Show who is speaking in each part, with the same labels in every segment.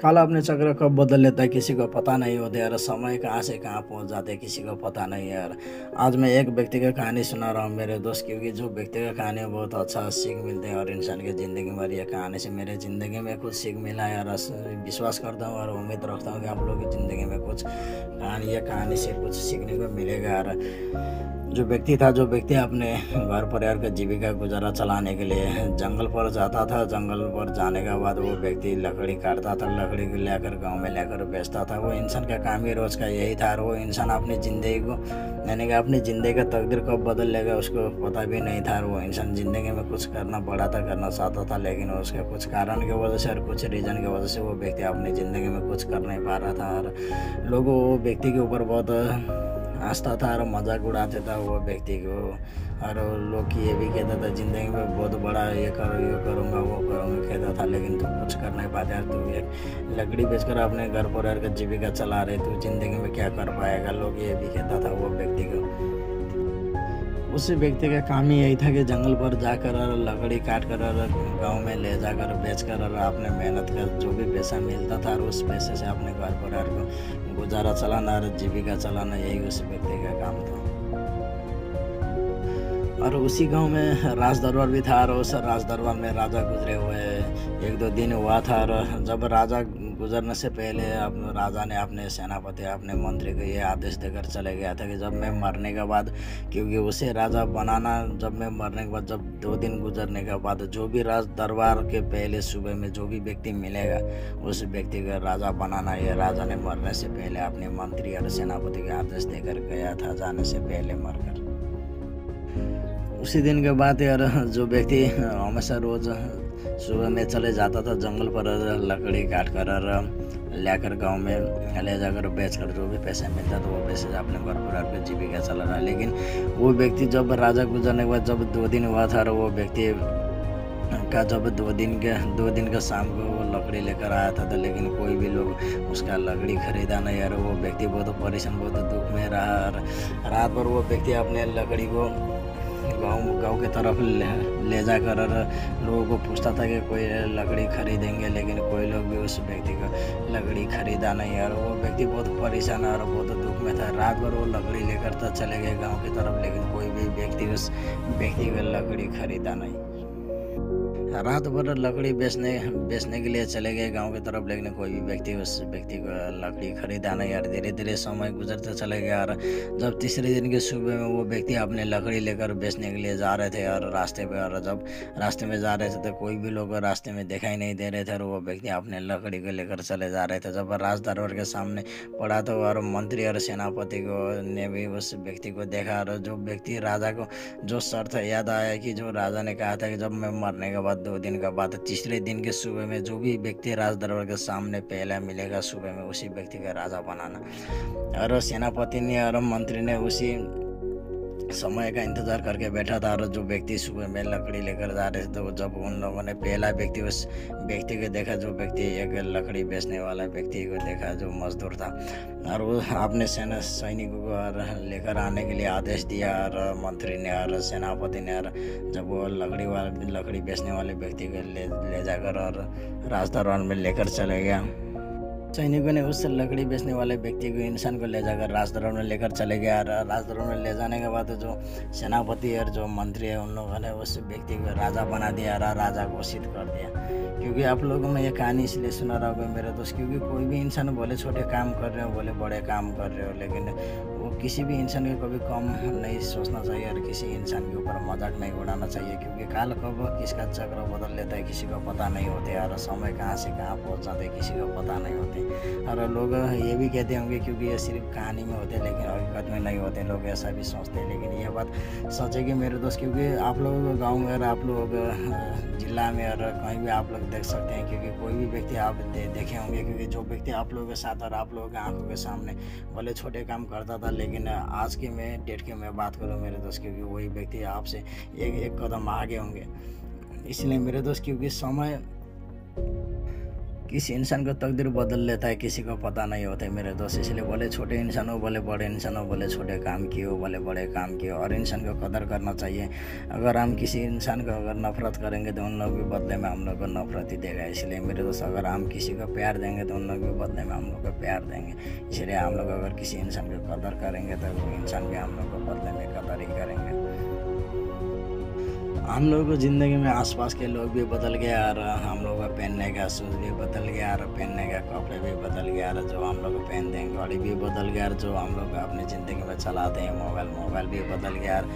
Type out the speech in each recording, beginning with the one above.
Speaker 1: काल अपने चक्र कब बदल लेता है किसी को पता नहीं होता यार। समय कहाँ से कहाँ पहुँच जाते हैं किसी को पता नहीं यार। आज मैं एक व्यक्ति का कहानी सुना रहा हूँ मेरे दोस्त, क्योंकि जो व्यक्ति का कहानी है बहुत अच्छा सीख मिलते हैं और इंसान की ज़िंदगी में। यह कहानी से मेरे ज़िंदगी में कुछ सीख मिला है यार। विश्वास करता हूँ और उम्मीद रखता हूँ कि आप लोगों की ज़िंदगी में कुछ कहानी से कुछ सीखने को मिलेगा यार। जो व्यक्ति अपने घर परिवार का जीविका गुजारा चलाने के लिए जंगल पर जाता था। जंगल पर जाने के बाद वो व्यक्ति लकड़ी काटता था, लकड़ी को लेकर गांव में लेकर बेचता था। वो इंसान का काम ही रोज का यही था। और वो इंसान अपनी ज़िंदगी को यानी कि अपनी ज़िंदगी का तकदीर कब बदल लेगा उसको पता भी नहीं था। और वो इंसान ज़िंदगी में कुछ करना पड़ा था, करना चाहता था, लेकिन उसके कुछ कारण की वजह से और कुछ रीज़न की वजह से वो व्यक्ति अपनी ज़िंदगी में कुछ कर नहीं पा रहा था। और लोग वो व्यक्ति के ऊपर बहुत हंसता था और मजाक उड़ाते था वो व्यक्ति को। और लोग ये भी कहता था ज़िंदगी में बहुत बड़ा ये करूँगा वो करूँगा कहता था, लेकिन तू कुछ कर नहीं पाता। तू एक लकड़ी बेचकर अपने घर परिवार का जीविका चला रहे, तू ज़िंदगी में क्या कर पाएगा, लोग ये भी कहता था वो व्यक्ति को। उस व्यक्ति का काम ही यही था कि जंगल पर जाकर और लकड़ी काट कर और गाँव में ले जाकर बेचकर और अपने मेहनत का जो भी पैसा मिलता था और उस पैसे से अपने घर परिवार को गुजारा चलाना और जीविका चलाना, यही उस व्यक्ति का काम था। और उसी गांव में राज दरबार भी था और उस राज दरबार में राजा गुजरे हुए 1-2 दिन हुआ था। और जब राजा गुजरने से पहले राजा ने अपने सेनापति अपने मंत्री को ये आदेश देकर चले गया था कि जब मैं मरने के बाद, क्योंकि उसे राजा बनाना, जब मैं मरने के बाद, जब 2 दिन गुजरने के बाद जो भी राज दरबार के पहले सुबह में जो भी व्यक्ति मिलेगा उस व्यक्ति को राजा बनाना, ये राजा ने मरने से पहले अपने मंत्री और सेनापति के आदेश देकर गया था, जाने से पहले मरकर। उसी दिन के बाद यार जो व्यक्ति हमेशा रोज सुबह में चले जाता था जंगल पर लकड़ी काट कर और लेकर गांव में ले जाकर बेचकर जो भी पैसा मिलता था वो पैसे से अपने घर परिवार पर जीविका चला रहा। लेकिन वो व्यक्ति जब राजा गुजरने के बाद जब 2 दिन हुआ था और वो व्यक्ति का जब 2 दिन का शाम को वो लकड़ी लेकर आया था, तो लेकिन कोई भी लोग उसका लकड़ी खरीदा नहीं। यार वो व्यक्ति बहुत परेशान, बहुत दुख में रहा। और रात भर वो व्यक्ति अपने लकड़ी को गांव की तरफ ले जाकर और लोगों को पूछता था कि कोई लकड़ी खरीदेंगे, लेकिन कोई लोग भी उस व्यक्ति को लकड़ी खरीदा नहीं। और वो व्यक्ति बहुत परेशान और बहुत दुख में था। रात भर वो लकड़ी लेकर तो चले गए गांव की तरफ, लेकिन कोई भी व्यक्ति उस व्यक्ति को लकड़ी खरीदा नहीं। रात भर लकड़ी बेचने के लिए चले गए गांव की तरफ, लेकिन कोई भी व्यक्ति उस व्यक्ति को लकड़ी खरीदा नहीं। यार धीरे धीरे समय गुजरते चले गया और जब तीसरे दिन के सुबह में वो व्यक्ति अपने लकड़ी लेकर बेचने के लिए जा रहे थे और रास्ते पे, और जब रास्ते में जा रहे थे तो कोई भी लोग रास्ते में दिखाई नहीं दे रहे थे और वो व्यक्ति अपने लकड़ी को लेकर चले जा रहे थे। जब राज दरबार के सामने पड़ा तो और मंत्री और सेनापति को ने भी उस व्यक्ति को देखा। और जो व्यक्ति राजा को जो शर्त याद आया कि जो राजा ने कहा था कि जब मैं मरने के बाद 2 दिन के बाद तीसरे दिन के सुबह में जो भी व्यक्ति राज दरबार के सामने पहला मिलेगा सुबह में, उसी व्यक्ति का राजा बनाना। और सेनापति ने और मंत्री ने उसी समय का इंतजार करके बैठा था। और जो व्यक्ति सुबह में लकड़ी लेकर जा रहे थे, तो जब उन लोगों ने पहला व्यक्ति उस व्यक्ति को देखा, जो व्यक्ति एक लकड़ी बेचने वाला व्यक्ति को देखा जो मजदूर था, और वो अपने सैनिकों को लेकर आने के लिए आदेश दिया। और मंत्री ने और सेनापति ने, और जब वो लकड़ी बेचने वाले व्यक्ति को ले जाकर और राज दरबार में लेकर चले गया। सैनिकों ने उस लकड़ी बेचने वाले व्यक्ति को, इंसान को ले जाकर राज दरबार में लेकर चले गया। राज दरबार में ले जाने के बाद जो सेनापति और जो मंत्री है उन लोगों ने उस व्यक्ति को राजा बना दिया और राजा घोषित कर दिया। क्योंकि आप लोगों ने ये कहानी इसलिए सुना रहा होगा मेरे दोस्त, क्योंकि कोई भी इंसान बोले छोटे काम कर रहे हो, बोले बड़े काम कर रहे हो, लेकिन वो किसी भी इंसान को कभी कम नहीं सोचना चाहिए और किसी इंसान के ऊपर मजाक नहीं उड़ाना चाहिए। क्योंकि काल कब किसका चक्र बदल लेता है किसी को पता नहीं होते, और समय कहाँ से कहाँ पहुँच जाते हैं किसी को पता नहीं होते। और लोग ये भी कहते होंगे क्योंकि ये सिर्फ कहानी में होते हैं लेकिन हकीकत में नहीं होते, लोग ऐसा भी सोचते हैं। लेकिन यह बात सच है कि मेरे दोस्त, क्योंकि आप लोग गाँव में और आप लोग जिला में और कहीं भी आप लोग देख सकते हैं, क्योंकि कोई भी व्यक्ति आप देखे होंगे, क्योंकि जो व्यक्ति आप लोगों के साथ और आप लोगों के आंखों के सामने भले छोटे काम करता था, लेकिन आज की डेट की मैं बात करूं मेरे दोस्त, क्योंकि वही व्यक्ति आपसे एक कदम आगे होंगे। इसलिए मेरे दोस्त, क्योंकि किसी इंसान को तकदीर बदल लेता है, किसी को पता नहीं होता है मेरे दोस्त। इसलिए बोले छोटे इंसान हो, बोले बड़े इंसान हो, बोले छोटे काम किए हो, बोले बड़े काम किए हो, और इंसान को कदर करना चाहिए। अगर हम किसी इंसान को अगर नफरत करेंगे तो उन लोग भी बदले में हम लोग को नफरत ही देगा। इसलिए मेरे दोस्त अगर हम किसी को प्यार देंगे तो उन लोग भी बदले में हम लोग को प्यार देंगे। इसलिए हम लोग अगर किसी इंसान को कदर करेंगे तो वो इंसान भी हम लोग को बदले में कदर ही करेंगे। हम लोगों को ज़िंदगी में आसपास के लोग भी बदल गया, और हम लोग का पहनने का शूज़ भी बदल गया, और पहनने का कपड़े भी बदल गया, और जो हम लोग पहनते हैं घड़ी भी बदल गया, और जो हम लोग अपनी ज़िंदगी में चलाते हैं मोबाइल भी बदल गया, और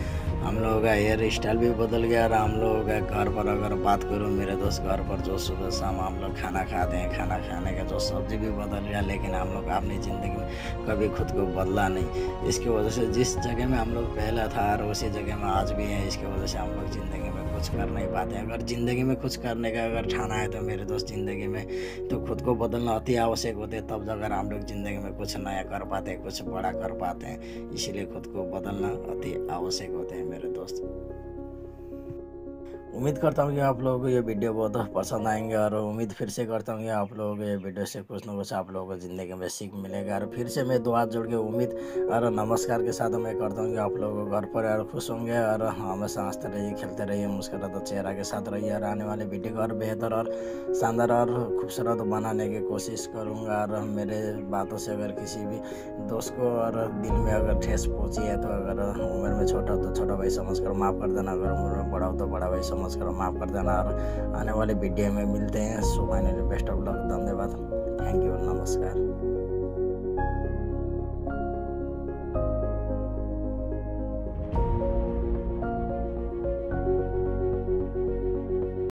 Speaker 1: हम लोगों का हेयर स्टाइल भी बदल गया। और हम लोगों का घर पर अगर बात करूँ मेरे दोस्त, घर पर जो सुबह शाम हम लोग खाना खाते हैं, खाना खाने का जो सब्ज़ी भी बदल गया, लेकिन हम लोग अपनी ज़िंदगी में कभी खुद को बदला नहीं। इसकी वजह से जिस जगह में हम लोग पहले था और उसी जगह में आज भी हैं, इसकी वजह से हम लोग ज़िंदगी में कुछ कर नहीं पाते। अगर ज़िंदगी में कुछ करने का अगर ठाना है तो मेरे दोस्त ज़िंदगी में तो खुद को बदलना अति आवश्यक होते हैं, तब अगर हम लोग ज़िंदगी में कुछ नया कर पाते हैं, कुछ बड़ा कर पाते हैं। इसीलिए खुद को बदलना अति आवश्यक होते हैं मेरे दोस्त। उम्मीद करता हूँ कि आप लोगों को ये वीडियो बहुत पसंद आएंगे, और उम्मीद फिर से करता हूँ कि आप लोगों को ये वीडियो से कुछ न कुछ आप लोगों को ज़िंदगी में सीख मिलेगा। और फिर से मैं दो हाथ जोड़ के उम्मीद और नमस्कार के साथ मैं करता हूँ कि आप लोगों को घर पर और खुश होंगे, और हमेशा हंसते रहिए, खेलते रहिए, मुस्कुराते चेहरा के साथ रहिए। और आने वाले वीडियो को और बेहतर और शानदार और खूबसूरत बनाने की कोशिश करूँगा। और मेरे बातों से अगर किसी भी दोस्त को और दिल में अगर ठेस पहुँची है तो अगर उम्र में छोटा हो तो छोटा भाई समझ कर माफ़ कर देना, अगर उम्र में बड़ा हो तो बड़ा भाई समझ कर माफ़ कर देना। और आने वाले वीडियो में मिलते हैं। So finally best of luck, धन्यवाद, थैंक यू, नमस्कार।